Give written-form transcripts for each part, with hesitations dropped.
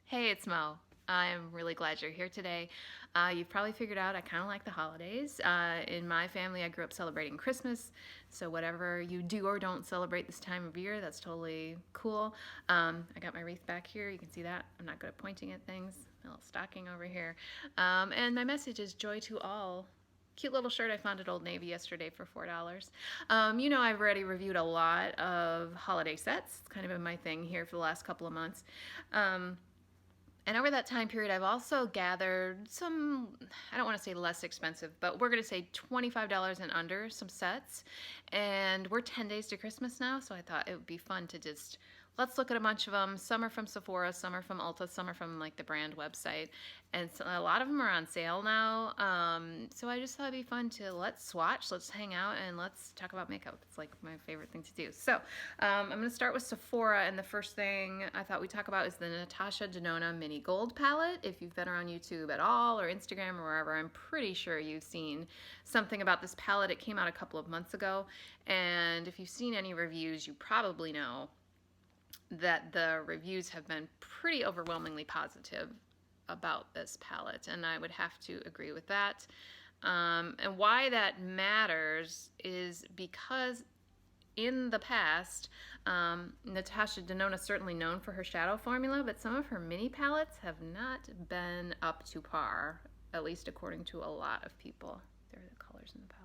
Hey, it's Mo. I'm really glad you're here today. You've probably figured out I kind of like the holidays. In my family, I grew up celebrating Christmas, so whatever you do or don't celebrate this time of year, that's totally cool. I got my wreath back here. You can see that. I'm not good at pointing at things. My little stocking over here. And my message is joy to all. Cute little shirt I found at Old Navy yesterday for $4. I've already reviewed a lot of holiday sets. It's kind of been my thing here for the last couple of months. And over that time period, I've also gathered some, I don't want to say less expensive, but we're going to say $25 and under, some sets. And we're 10 days to Christmas now, so I thought it would be fun to just, let's look at a bunch of them. Some are from Sephora, some are from Ulta, some are from like the brand website. And so a lot of them are on sale now. So I just thought it'd be fun to let's swatch, let's hang out, and let's talk about makeup. It's like my favorite thing to do. So I'm going to start with Sephora, and the first thing I thought we'd talk about is the Natasha Nona Mini Gold Palette. If you've been around YouTube at all, or Instagram, or wherever, I'm pretty sure you've seen something about this palette. It came out a couple of months ago, and if you've seen any reviews, you probably know that the reviews have been pretty overwhelmingly positive about this palette, and I would have to agree with that. And why that matters is because in the past, Natasha Nona is certainly known for her shadow formula, but some of her mini palettes have not been up to par, at least according to a lot of people. There are the colors in the palette.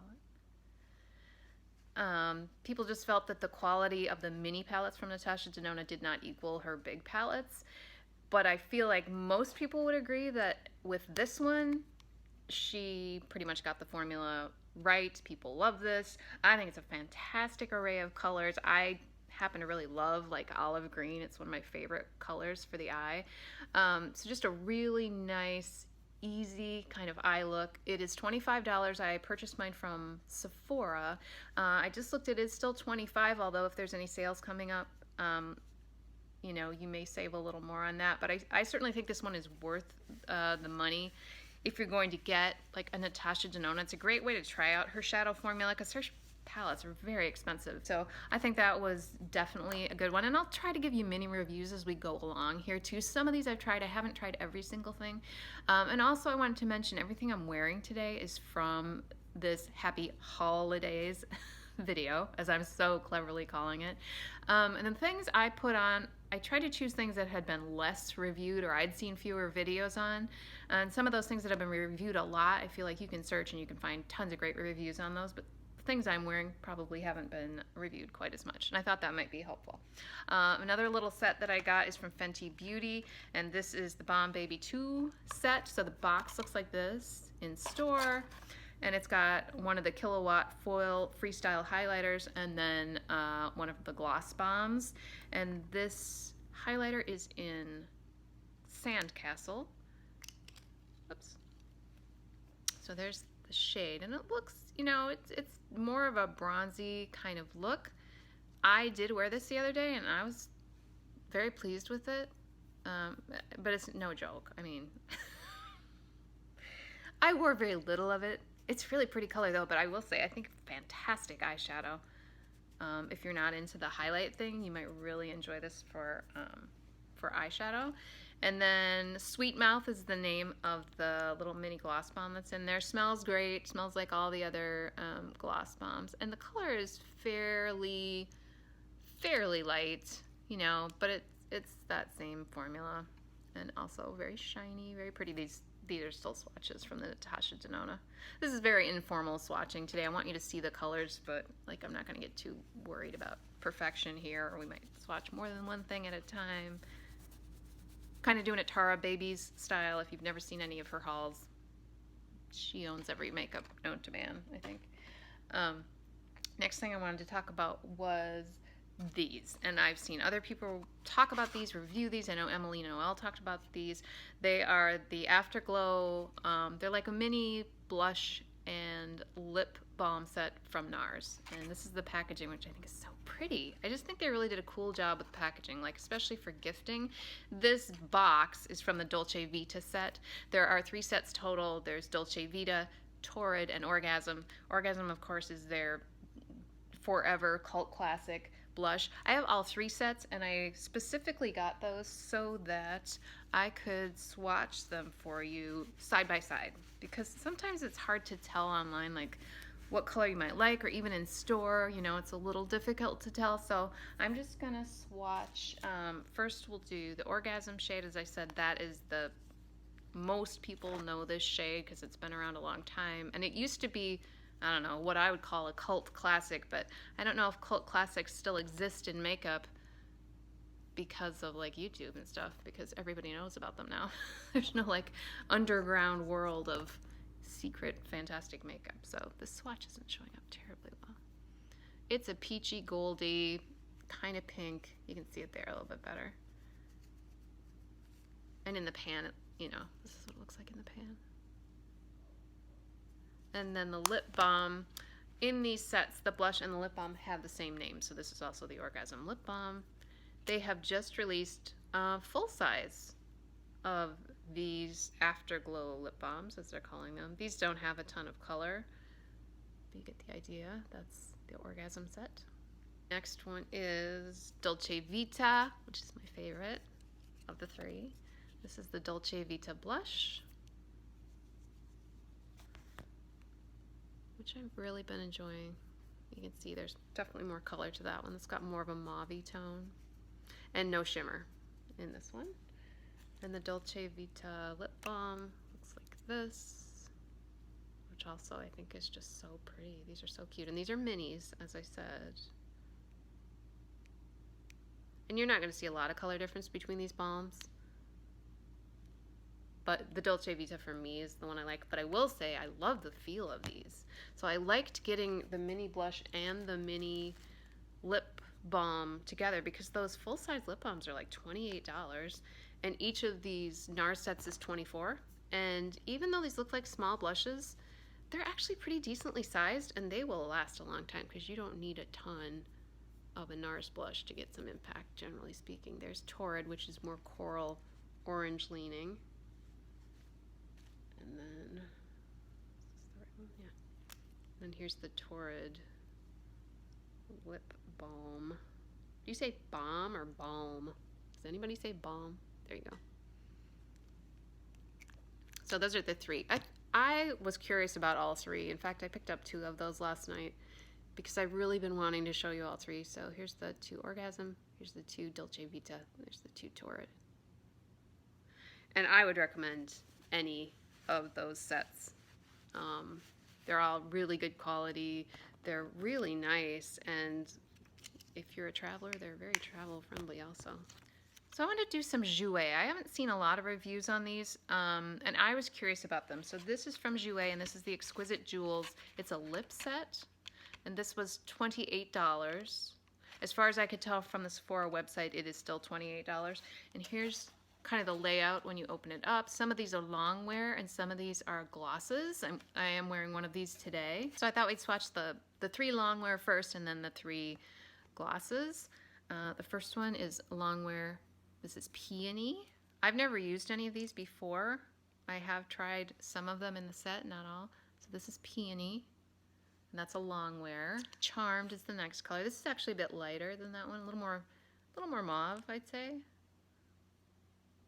People just felt that the quality of the mini palettes from Natasha Nona did not equal her big palettes. But I feel like most people would agree that with this one, she pretty much got the formula right. People love this. I think it's a fantastic array of colors. I happen to really love like olive green. It's one of my favorite colors for the eye. So just a really nice, easy kind of eye look. It is $25. I purchased mine from Sephora. I just looked at it. It's still $25, although if there's any sales coming up, you may save a little more on that. But I certainly think this one is worth the money. If you're going to get like a Natasha Nona, it's a great way to try out her shadow formula because her palettes are very expensive. So I think that was definitely a good one. And I'll try to give you mini reviews as we go along here too. Some of these I've tried. I haven't tried every single thing. And also I wanted to mention everything I'm wearing today is from this Happy Haulidays video, as I'm so cleverly calling it. And the things I put on, I tried to choose things that had been less reviewed or I'd seen fewer videos on. And some of those things that have been reviewed a lot, I feel like you can search and you can find tons of great reviews on those, but the things I'm wearing probably haven't been reviewed quite as much. And I thought that might be helpful. Another little set that I got is from Fenty Beauty, and this is the Bomb Baby 2 set. So the box looks like this in store. And it's got one of the Kilowatt Foil Freestyle highlighters and then one of the gloss bombs. And this highlighter is in Sandcastle. Oops. So there's the shade, and it looks, it's more of a bronzy kind of look. I did wear this the other day, and I was very pleased with it. But it's no joke. I mean, I wore very little of it. It's really pretty color though, but I will say I think fantastic eyeshadow. If you're not into the highlight thing, you might really enjoy this for eyeshadow. And then Sweet Mouth is the name of the little mini gloss bomb that's in there. Smells great. Smells like all the other gloss bombs, and the color is fairly light, but it's that same formula, and also very shiny, very pretty. These are still swatches from the Natasha Nona. This is very informal swatching today. I want you to see the colors, but like I'm not going to get too worried about perfection here, or we might swatch more than one thing at a time. Kind of doing it Tara Babies style. If you've never seen any of her hauls, she owns every makeup known to man, I think. Next thing I wanted to talk about was these, and I've seen other people talk about these, review these. I know Emily Noel talked about these. They are the Afterglow. They're like a mini blush and lip balm set from NARS, and this is the packaging, which I think is so pretty. I just think they really did a cool job with the packaging, like especially for gifting. This box is from the Dolce Vita set. There are 3 sets total. There's Dolce Vita, Torrid, and Orgasm. Orgasm, of course, is their forever cult classic, blush. I have all 3 sets, and I specifically got those so that I could swatch them for you side by side, because sometimes it's hard to tell online like what color you might like, or even in store, you know, it's a little difficult to tell. So I'm just gonna swatch. First we'll do the Orgasm shade. As I said, that is the most people know this shade because it's been around a long time, and it used to be, I don't know, what I would call a cult classic, but I don't know if cult classics still exist in makeup because of like YouTube and stuff, because everybody knows about them now. There's no like underground world of secret fantastic makeup. So this swatch isn't showing up terribly well. It's a peachy goldy kind of pink. You can see it there a little bit better. And in the pan, you know, this is what it looks like in the pan. And then the lip balm. In these sets, the blush and the lip balm have the same name, so this is also the Orgasm lip balm. They have just released a full size of these Afterglow lip balms, as they're calling them. These don't have a ton of color, but you get the idea. That's the Orgasm set. Next one is Dolce Vita, which is my favorite of the 3. This is the Dolce Vita blush, which I've really been enjoying. You can see there's definitely more color to that one. It's got more of a mauve-y tone, and no shimmer in this one. And the Dolce Vita lip balm looks like this, which also I think is just so pretty. These are so cute, and these are minis, as I said. And you're not going to see a lot of color difference between these balms, but the Dolce Vita for me is the one I like. But I will say I love the feel of these. So I liked getting the mini blush and the mini lip balm together, because those full-size lip balms are like $28, and each of these NARS sets is $24. And even though these look like small blushes, they're actually pretty decently sized, and they will last a long time because you don't need a ton of a NARS blush to get some impact, generally speaking. There's Torrid, which is more coral orange leaning. And then, is this the right one? Yeah. And here's the Torrid lip balm. Do you say balm or balm? Does anybody say balm? There you go. So those are the 3. I was curious about all 3. In fact, I picked up 2 of those last night because I've really been wanting to show you all 3. So here's the 2 Orgasm, here's the 2 Dolce Vita, there's the 2 Torrid. And I would recommend any of those sets. They're all really good quality. They're really nice, and if you're a traveler, they're very travel friendly also. So I want to do some Jouer. I haven't seen a lot of reviews on these, and I was curious about them. So this is from Jouer, and this is the Exquisite Jewels. It's a lip set, and this was $28. As far as I could tell from the Sephora website, it is still $28. And here's kind of the layout when you open it up. Some of these are long wear, and some of these are glosses. I am wearing one of these today. So I thought we'd swatch the 3 long wear first, and then the 3 glosses. The first one is long wear. This is Peony. I've never used any of these before. I have tried some of them in the set, not all. So this is Peony, and that's a long wear. Charmed is the next color. This is actually a bit lighter than that one, a little more mauve, I'd say.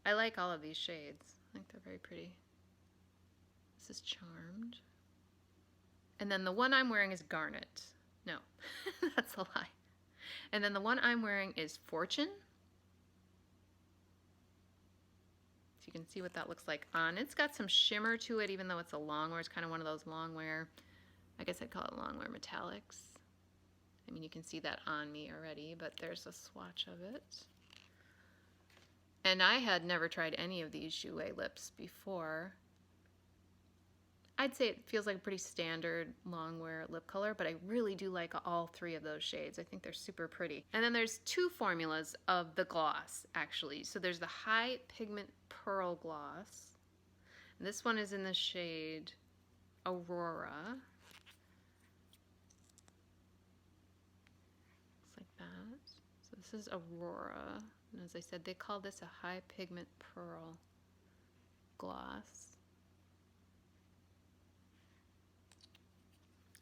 I like all of these shades. I think they're very pretty. This is Charmed. And then the one I'm wearing is Garnet. No, that's a lie. And then the one I'm wearing is Fortune. So you can see what that looks like on. It's got some shimmer to it, even though it's a long wear. It's kind of one of those long wear, I guess I'd call it long wear metallics. I mean, you can see that on me already, but there's a swatch of it. And I had never tried any of these Jouer lips before. I'd say it feels like a pretty standard long wear lip color, but I really do like all 3 of those shades. I think they're super pretty. And then there's 2 formulas of the gloss, actually. So there's the High Pigment Pearl Gloss. And this one is in the shade Aurora. Looks like that. So this is Aurora. And as I said, they call this a High Pigment Pearl gloss.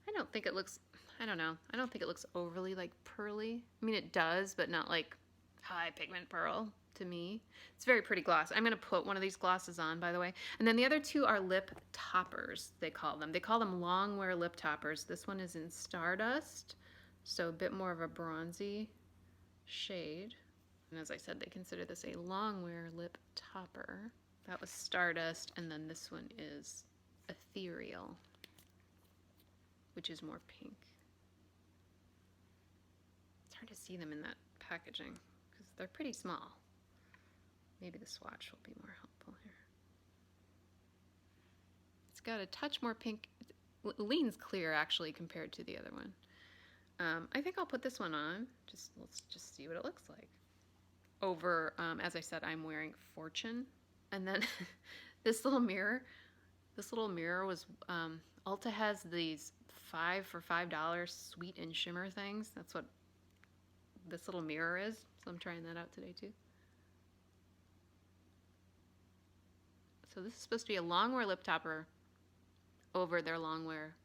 I don't think it looks, I don't know. I don't think it looks overly like pearly. I mean, it does, but not like high pigment pearl to me. It's a very pretty gloss. I'm going to put one of these glosses on, by the way. And then the other two are lip toppers, they call them. They call them long wear lip toppers. This one is in Stardust, so a bit more of a bronzy shade. And as I said, they consider this a long wear lip topper. That was Stardust, and then this one is Ethereal, which is more pink. It's hard to see them in that packaging because they're pretty small. Maybe the swatch will be more helpful here. It's got a touch more pink. It leans clear actually compared to the other one. I think I'll put this one on. Let's just see what it looks like. Over, as I said, I'm wearing Fortune. And then this little mirror was, Ulta has these 5 for $5 sweet and shimmer things. That's what this little mirror is. So I'm trying that out today too. So this is supposed to be a long wear lip topper over their long wear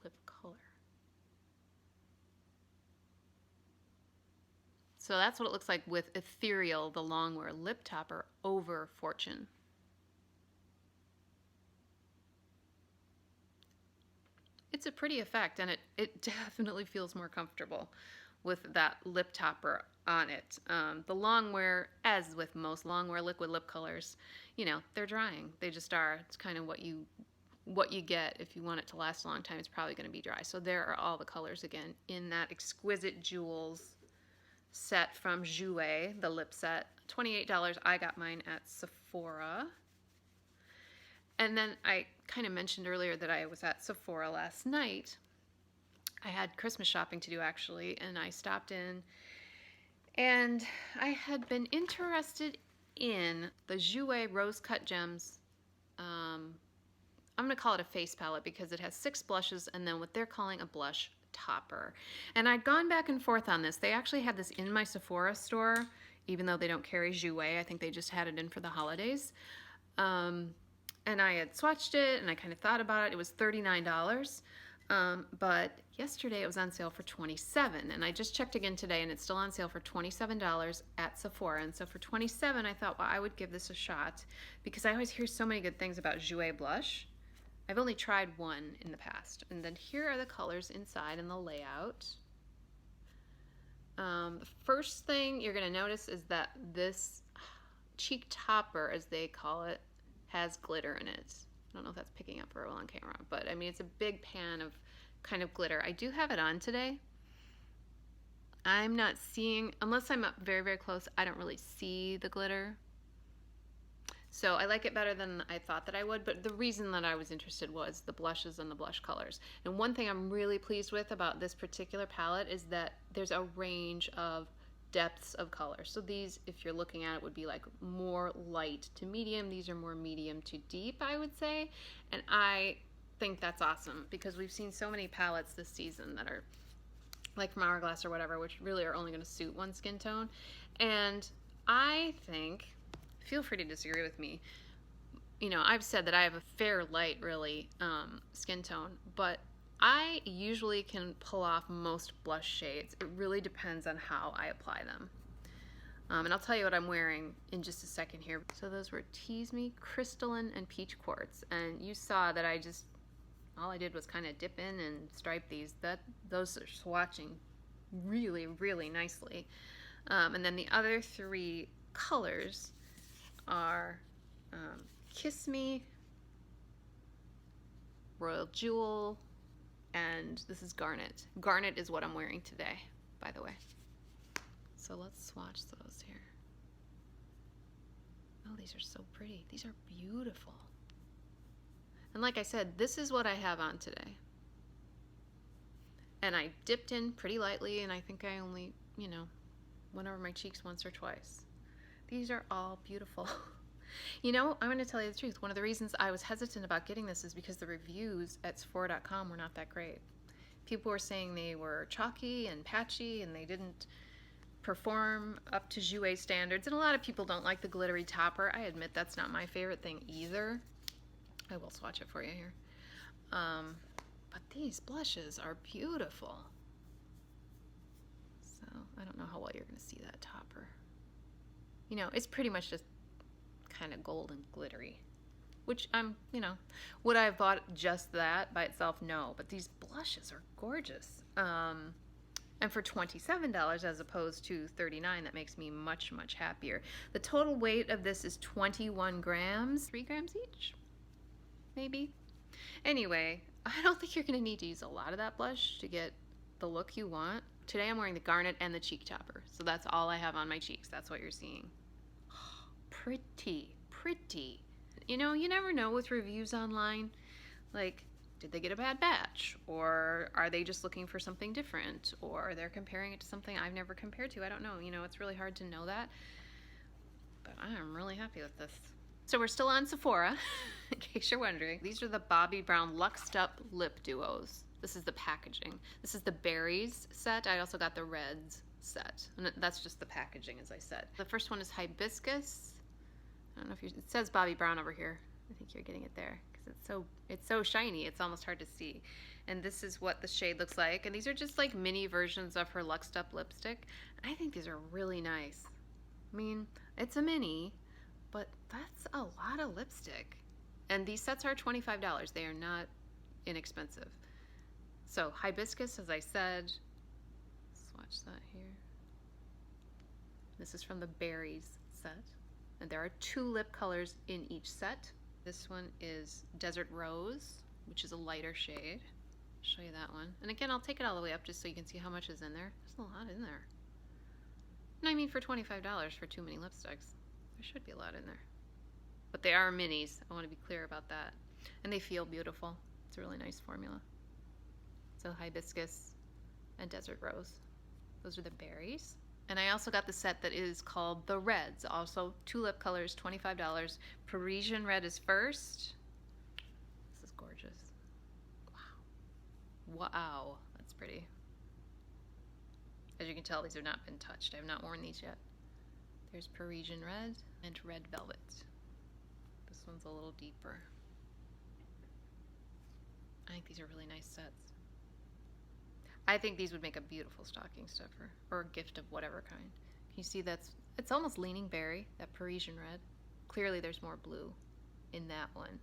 lip color. So that's what it looks like with Ethereal, the long wear lip topper over Fortune. It's a pretty effect, and it definitely feels more comfortable with that lip topper on it. The long wear, as with most long wear liquid lip colors, you know, they're drying. They just are. It's kind of what you get if you want it to last a long time. It's probably going to be dry. So there are all the colors again in that Exquisite Jewels set from Jouer, the lip set. $28. I got mine at Sephora. And then I kind of mentioned earlier that I was at Sephora last night. I had Christmas shopping to do actually, and I stopped in and I had been interested in the Jouer Rose Cut Gems. I'm going to call it a face palette because it has 6 blushes and then what they're calling a blush topper. And I'd gone back and forth on this. They actually had this in my Sephora store, even though they don't carry Jouer. I think they just had it in for the holidays. And I had swatched it and I kind of thought about it. It was $39. But yesterday it was on sale for $27, and I just checked again today and it's still on sale for $27 at Sephora. And so for $27 I thought, well, I would give this a shot because I always hear so many good things about Jouer blush. I've only tried one in the past. And then here are the colors inside and the layout. The first thing you're going to notice is that this cheek topper, as they call it, has glitter in it. I don't know if that's picking up very well on camera, but I mean, it's a big pan of kind of glitter. I do have it on today. I'm not seeing, unless I'm up very, very close, I don't really see the glitter. So I like it better than I thought that I would, but the reason that I was interested was the blushes and the blush colors. And one thing I'm really pleased with about this particular palette is that there's a range of depths of color. So these, if you're looking at it, would be like more light to medium. These are more medium to deep, I would say. And I think that's awesome because we've seen so many palettes this season that are like from Hourglass or whatever, which really are only going to suit one skin tone. And I think, feel free to disagree with me, you know, I've said that I have a fair light, really, skin tone, but I usually can pull off most blush shades. It really depends on how I apply them. And I'll tell you what I'm wearing in just a second here. So those were Tease Me, Crystalline, and Peach Quartz. And you saw that all I did was kind of dip in and stripe these. Those are swatching really, really nicely. And then the other 3 colors are Kiss Me, Royal Jewel, and this is Garnet. Garnet is what I'm wearing today, by the way. So let's swatch those here. Oh, these are so pretty. These are beautiful. And like I said, this is what I have on today. And I dipped in pretty lightly, and I think I only, you know, went over my cheeks once or twice. These are all beautiful. You know, I'm going to tell you the truth. One of the reasons I was hesitant about getting this is because the reviews at Sephora.com were not that great. People were saying they were chalky and patchy and they didn't perform up to Jouer standards. And a lot of people don't like the glittery topper. I admit that's not my favorite thing either. I will swatch it for you here. But these blushes are beautiful. So I don't know how well you're going to see that topper. You know, it's pretty much just kind of gold and glittery. Which you know, would I have bought just that by itself? No. But these blushes are gorgeous. And for $27 as opposed to $39, that makes me much, much happier. The total weight of this is 21 grams. 3 grams each? Maybe. Anyway, I don't think you're going to need to use a lot of that blush to get the look you want. Today I'm wearing the garnet and the cheek topper. So that's all I have on my cheeks. That's what you're seeing. Pretty, pretty. You know, you never know with reviews online. Like, did they get a bad batch? Or are they just looking for something different? Or they're comparing it to something I've never compared to? I don't know. You know, it's really hard to know that. But I am really happy with this. So we're still on Sephora, in case you're wondering. These are the Bobbi Brown Luxed Up Lip Duos. This is the packaging. This is the berries set. I also got the reds set. And that's just the packaging, as I said. The first one is Hibiscus. I don't know if it says Bobbi Brown over here. I think you're getting it there. It's so shiny, it's almost hard to see. And this is what the shade looks like. And these are just like mini versions of her Luxed Up lipstick. I think these are really nice. I mean, it's a mini, but that's a lot of lipstick. And these sets are $25. They are not inexpensive. So Hibiscus, as I said, swatch that here. This is from the Berries set. And there are 2 lip colors in each set. This one is Desert Rose, which is a lighter shade. I'll show you that one. And again, I'll take it all the way up just so you can see how much is in there. There's a lot in there. And I mean, for $25 for 2 mini lipsticks, there should be a lot in there. But they are minis. I want to be clear about that. And they feel beautiful. It's a really nice formula. So Hibiscus and Desert Rose. Those are the berries. And I also got the set that is called the Reds. Also 2 lip colors, $25. Parisian Red is first. This is gorgeous. Wow. Wow, that's pretty. As you can tell, these have not been touched. I have not worn these yet. There's Parisian Red and Red Velvet. This one's a little deeper. I think these are really nice sets. I think these would make a beautiful stocking stuffer or a gift of whatever kind. Can you see it's almost leaning berry, that Parisian Red. Clearly there's more blue in that one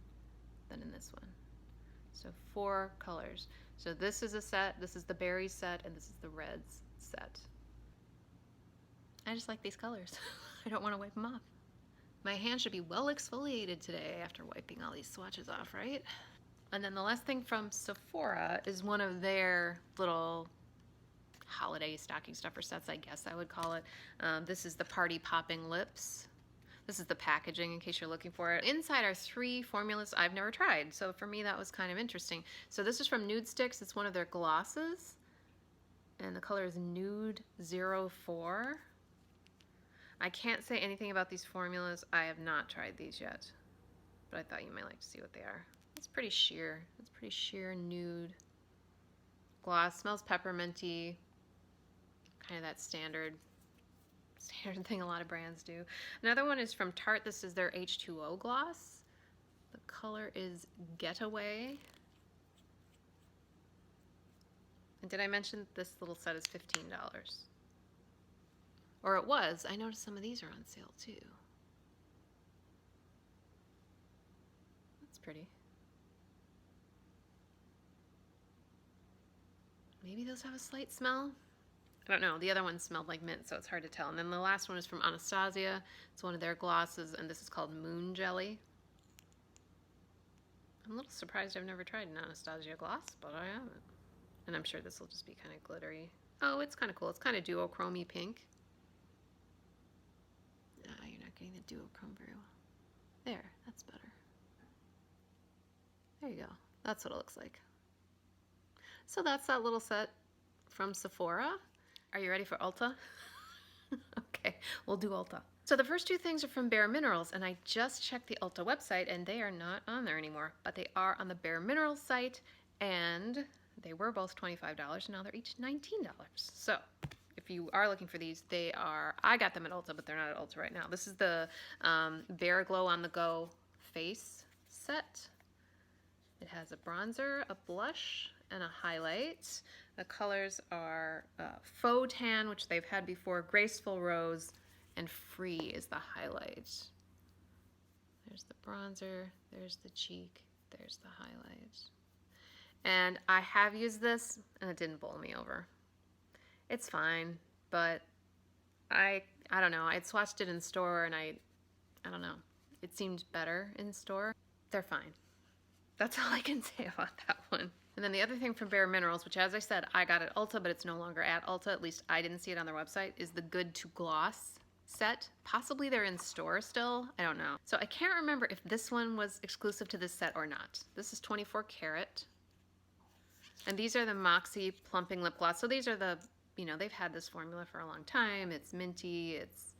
than in this one. So 4 colors. So this is a set, this is the berry set, and this is the reds set. I just like these colors. I don't want to wipe them off. My hands should be well exfoliated today after wiping all these swatches off, right? And then the last thing from Sephora is one of their little holiday stocking stuffer sets, I guess I would call it. This is the Party Popping Lips. This is the packaging in case you're looking for it. Inside are 3 formulas I've never tried, so for me that was kind of interesting. So this is from Nude Sticks. It's one of their glosses, and the color is Nude 04. I can't say anything about these formulas. I have not tried these yet, but I thought you might like to see what they are. It's pretty sheer. It's pretty sheer nude gloss. Smells pepperminty. Kind of that standard thing a lot of brands do. Another one is from Tarte. This is their H2O gloss. The color is Getaway. And did I mention this little set is $15? Or it was. I noticed some of these are on sale too. That's pretty. Maybe those have a slight smell. I don't know. The other one smelled like mint, so it's hard to tell. And then the last one is from Anastasia. It's one of their glosses, and this is called Moon Jelly. I'm a little surprised I've never tried an Anastasia gloss, but I haven't. And I'm sure this will just be kind of glittery. Oh, it's kind of cool. It's kind of duochrome-y pink. Ah, you're not getting the duochrome very well. There, that's better. There you go. That's what it looks like. So that's that little set from Sephora. Are you ready for Ulta? Okay, we'll do Ulta. So the first 2 things are from BareMinerals, and I just checked the Ulta website and they are not on there anymore, but they are on the BareMinerals site, and they were both $25, and now they're each $19. So if you are looking for these, they are, I got them at Ulta, but they're not at Ulta right now. This is the Bare Glow on the Go face set. It has a bronzer, a blush, and a highlight. The colors are Faux Tan, which they've had before, Graceful Rose, and Free is the highlight. There's the bronzer, there's the cheek, there's the highlight. And I have used this, and it didn't bowl me over. It's fine, but I don't know. I had swatched it in store, and I don't know. It seemed better in store. They're fine. That's all I can say about that one. And then the other thing from BareMinerals, which as I said, I got at Ulta, but it's no longer at Ulta, at least I didn't see it on their website, is the Good to Gloss set. Possibly they're in store still, I don't know. So I can't remember if this one was exclusive to this set or not. This is 24 karat. And these are the Moxie Plumping Lip Gloss. So these are the, you know, they've had this formula for a long time. It's minty, it's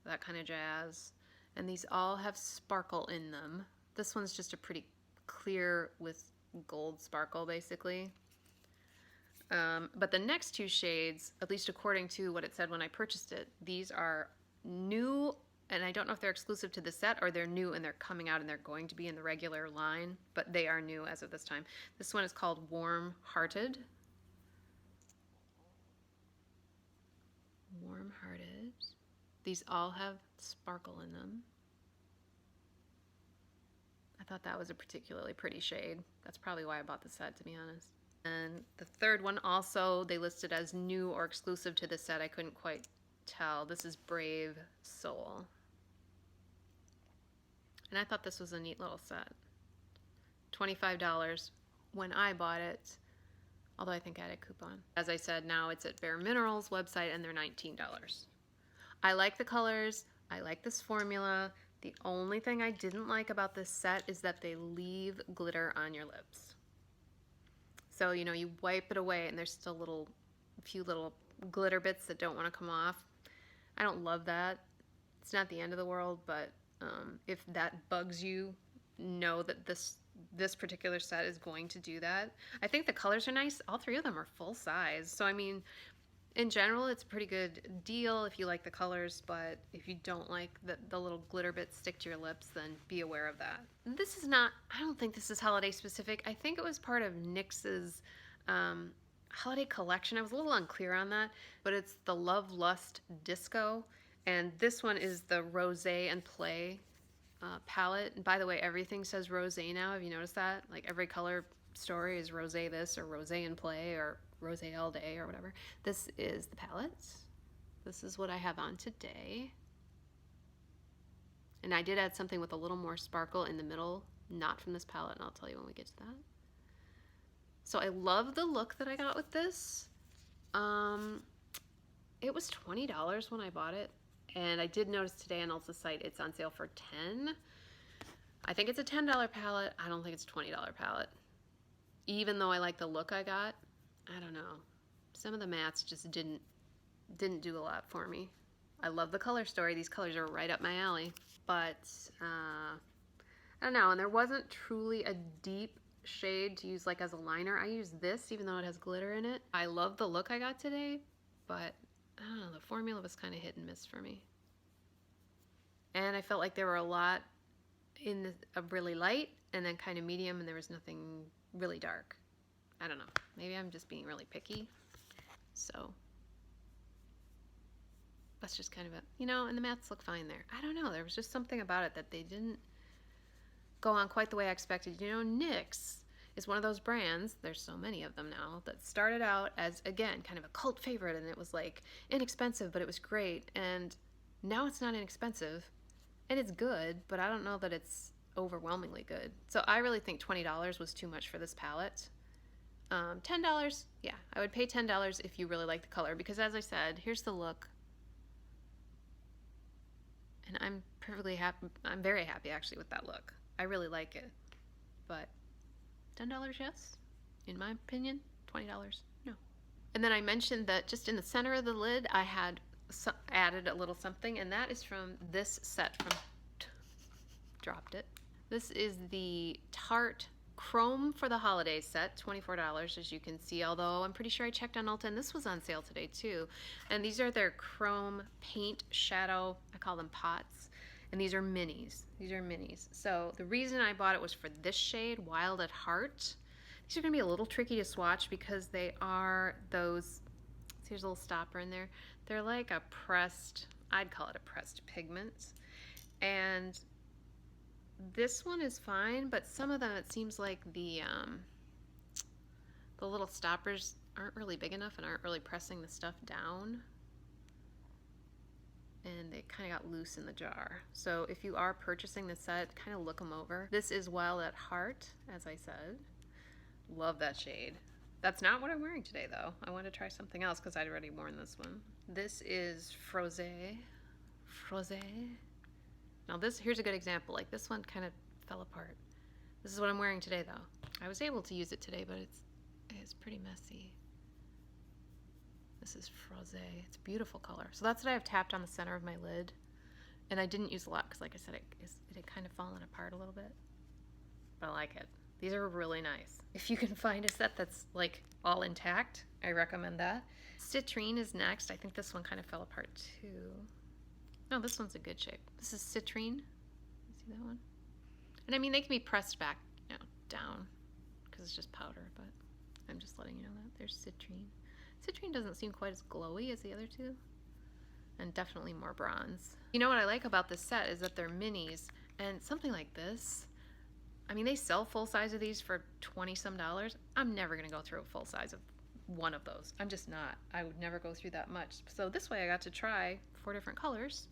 that kind of jazz. And these all have sparkle in them. This one's just a pretty clear with gold sparkle, basically. But the next two shades, at least according to what it said when I purchased it, these are new, and I don't know if they're exclusive to the set or they're new and they're coming out and they're going to be in the regular line, but they are new as of this time. This one is called Warm Hearted. Warm Hearted. These all have sparkle in them. I thought that was a particularly pretty shade. That's probably why I bought the set, to be honest. And the third one also, they listed as new or exclusive to the set. I couldn't quite tell. This is Brave Soul. And I thought this was a neat little set. $25 when I bought it, although I think I had a coupon. As I said, now it's at BareMinerals website and they're $19. I like the colors. I like this formula. The only thing I didn't like about this set is that they leave glitter on your lips. So, you know, you wipe it away and there's still a few little glitter bits that don't want to come off. I don't love that. It's not the end of the world, but if that bugs you, know that this particular set is going to do that. I think the colors are nice. All three of them are full size. So, I mean, in general, it's a pretty good deal if you like the colors, but if you don't like the little glitter bits stick to your lips, then be aware of that. This is not, I don't think this is holiday specific. I think it was part of NYX's holiday collection. I was a little unclear on that, but it's the Love Lust Disco, and this one is the Rosé and Play palette. And by the way, everything says rosé now. Have you noticed that? Like every color story is rosé this or rosé and play or rosé all day or whatever. This is the palette. This is what I have on today. And I did add something with a little more sparkle in the middle, not from this palette, and I'll tell you when we get to that. So I love the look that I got with this. It was $20 when I bought it. And I did notice today on Ulta's site it's on sale for $10. I think it's a $10 palette. I don't think it's a $20 palette. Even though I like the look I got, I don't know. Some of the mattes just didn't do a lot for me. I love the color story. These colors are right up my alley. But I don't know. And there wasn't truly a deep shade to use like as a liner. I used this even though it has glitter in it. I love the look I got today, but I don't know, the formula was kind of hit and miss for me. And I felt like there were a lot of really light and then kind of medium, and there was nothing really dark. I don't know. Maybe I'm just being really picky. So that's just kind of you know, and the mattes look fine there. I don't know. There was just something about it that they didn't go on quite the way I expected. You know, NYX is one of those brands, there's so many of them now, that started out as, again, kind of a cult favorite, and it was like inexpensive, but it was great. And now it's not inexpensive, and it's good, but I don't know that it's overwhelmingly good. So I really think $20 was too much for this palette. $10, yeah, I would pay $10 if you really like the color, because as I said, here's the look. And I'm perfectly happy, I'm very happy actually with that look. I really like it, but $10, yes. In my opinion, $20, no. And then I mentioned that just in the center of the lid, I had added a little something, and that is from this set from, dropped it. This is the Tarte Chrome for the Holidays set, $24, as you can see, although I'm pretty sure I checked on Ulta, and this was on sale today too. And these are their chrome paint shadow, I call them pots. And these are minis. These are minis. So the reason I bought it was for this shade, Wild at Heart. These are going to be a little tricky to swatch because they are those, see there's a little stopper in there. They're like a pressed, I'd call it a pressed pigment. And this one is fine, but some of them it seems like the little stoppers aren't really big enough and aren't really pressing the stuff down. And they kind of got loose in the jar. So if you are purchasing the set, kind of look them over. This is Wild at Heart, as I said. Love that shade. That's not what I'm wearing today, though. I want to try something else because I'd already worn this one. This is Frosé. Frosé. Now here's a good example. Like this one kind of fell apart. This is what I'm wearing today, though. I was able to use it today, but it's pretty messy. This is Frosé. It's a beautiful color. So that's what I have tapped on the center of my lid. And I didn't use a lot because, like I said, it had kind of fallen apart a little bit. But I like it. These are really nice. If you can find a set that's like all intact, I recommend that. Citrine is next. I think this one kind of fell apart too. No, this one's in good shape. This is Citrine. See that one? And I mean, they can be pressed back, you know, down because it's just powder, but I'm just letting you know that. There's Citrine. Citrine doesn't seem quite as glowy as the other two, and definitely more bronze. You know what I like about this set is that they're minis, and something like this, I mean, they sell full size of these for $20-some. I'm never gonna go through a full size of one of those. I'm just not. I would never go through that much. So this way I got to try 4 different colors,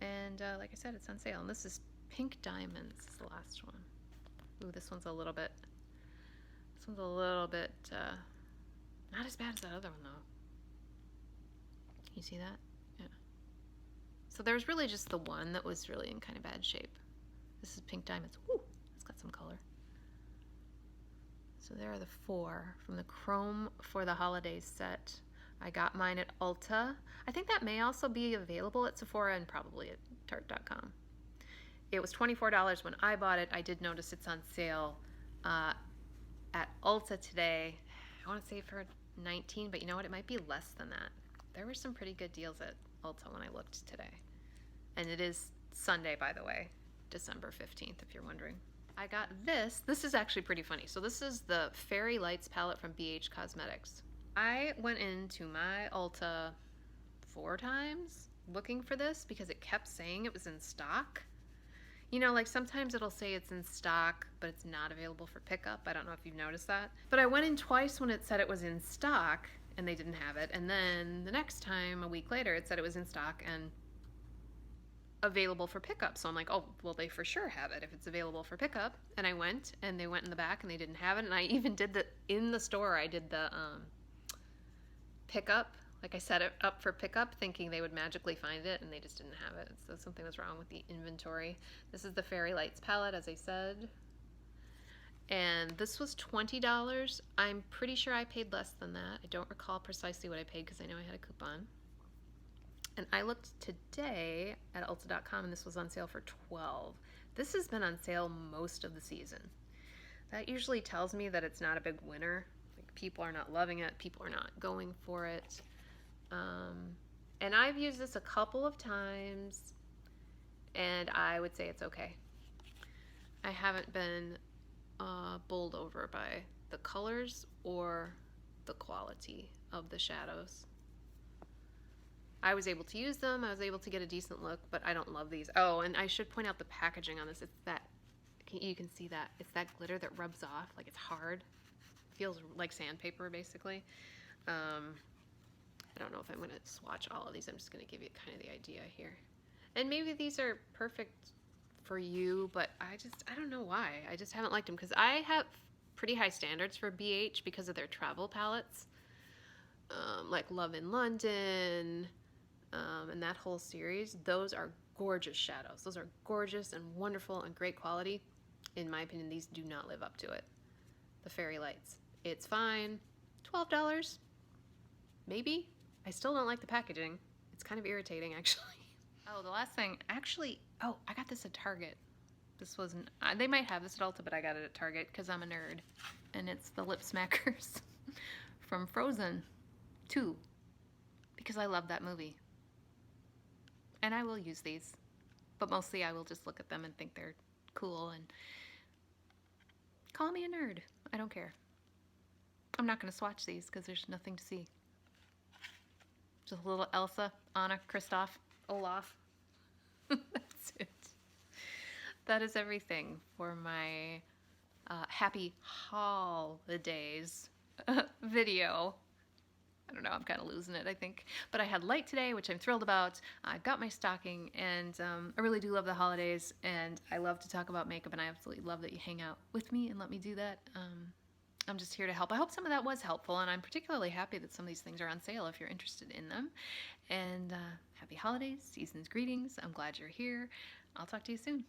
and like I said, it's on sale. And this is Pink Diamonds, this is the last one. Ooh, this one's a little bit, not as bad as that other one, though. You see that? Yeah. So there's really just the one that was really in kind of bad shape. This is Pink Diamonds. Woo! It's got some color. So there are the 4 from the Chrome for the Haulidays set. I got mine at Ulta. I think that may also be available at Sephora and probably at Tarte.com. It was $24 when I bought it. I did notice it's on sale at Ulta today. I want to say for $19, but you know what? It might be less than that. There were some pretty good deals at Ulta when I looked today. And it is Sunday, by the way, December 15th, if you're wondering. I got this. This is actually pretty funny. So this is the Fairy Lights palette from BH Cosmetics. I went into my Ulta 4 times looking for this because it kept saying it was in stock. You know, like sometimes it'll say it's in stock, but it's not available for pickup. I don't know if you've noticed that. But I went in twice when it said it was in stock and they didn't have it. And then the next time, a week later, it said it was in stock and available for pickup. So I'm like, oh, well, they for sure have it if it's available for pickup. And I went and they went in the back and they didn't have it. And I even did the, in the store, I did the pickup. Like I set it up for pickup thinking they would magically find it and they just didn't have it. So something was wrong with the inventory. This is the Fairy Lights palette, as I said. And this was $20. I'm pretty sure I paid less than that. I don't recall precisely what I paid because I know I had a coupon. And I looked today at Ulta.com and this was on sale for $12. This has been on sale most of the season. That usually tells me that it's not a big winner. Like people are not loving it. People are not going for it. And I've used this a couple of times and I would say it's okay. I haven't been bowled over by the colors or the quality of the shadows. I was able to use them. I was able to get a decent look, but I don't love these. Oh, and I should point out the packaging on this. It's that, you can see that. It's that glitter that rubs off. Like it's hard. It feels like sandpaper, basically. I don't know if I'm going to swatch all of these. I'm just going to give you kind of the idea here. And maybe these are perfect for you, but I don't know why. I just haven't liked them because I have pretty high standards for BH because of their travel palettes. Like Love in London, and that whole series. Those are gorgeous shadows. Those are gorgeous and wonderful and great quality. In my opinion, these do not live up to it. The Fairy Lights. It's fine. $12, maybe. I still don't like the packaging. It's kind of irritating, actually. Oh, the last thing, actually, oh, I got this at Target. This wasn't, they might have this at Ulta, but I got it at Target because I'm a nerd. And it's the Lip Smackers from Frozen 2 because I love that movie. And I will use these, but mostly I will just look at them and think they're cool and call me a nerd. I don't care. I'm not going to swatch these because there's nothing to see. Just a little Elsa, Anna, Kristoff, Olaf. That's it. That is everything for my happy holidays video. I don't know, I'm kind of losing it, I think. But I had light today, which I'm thrilled about. I got my stocking, and I really do love the holidays, and I love to talk about makeup, and I absolutely love that you hang out with me and let me do that. I'm just here to help. I hope some of that was helpful, and I'm particularly happy that some of these things are on sale if you're interested in them. And happy holidays, season's greetings. I'm glad you're here. I'll talk to you soon.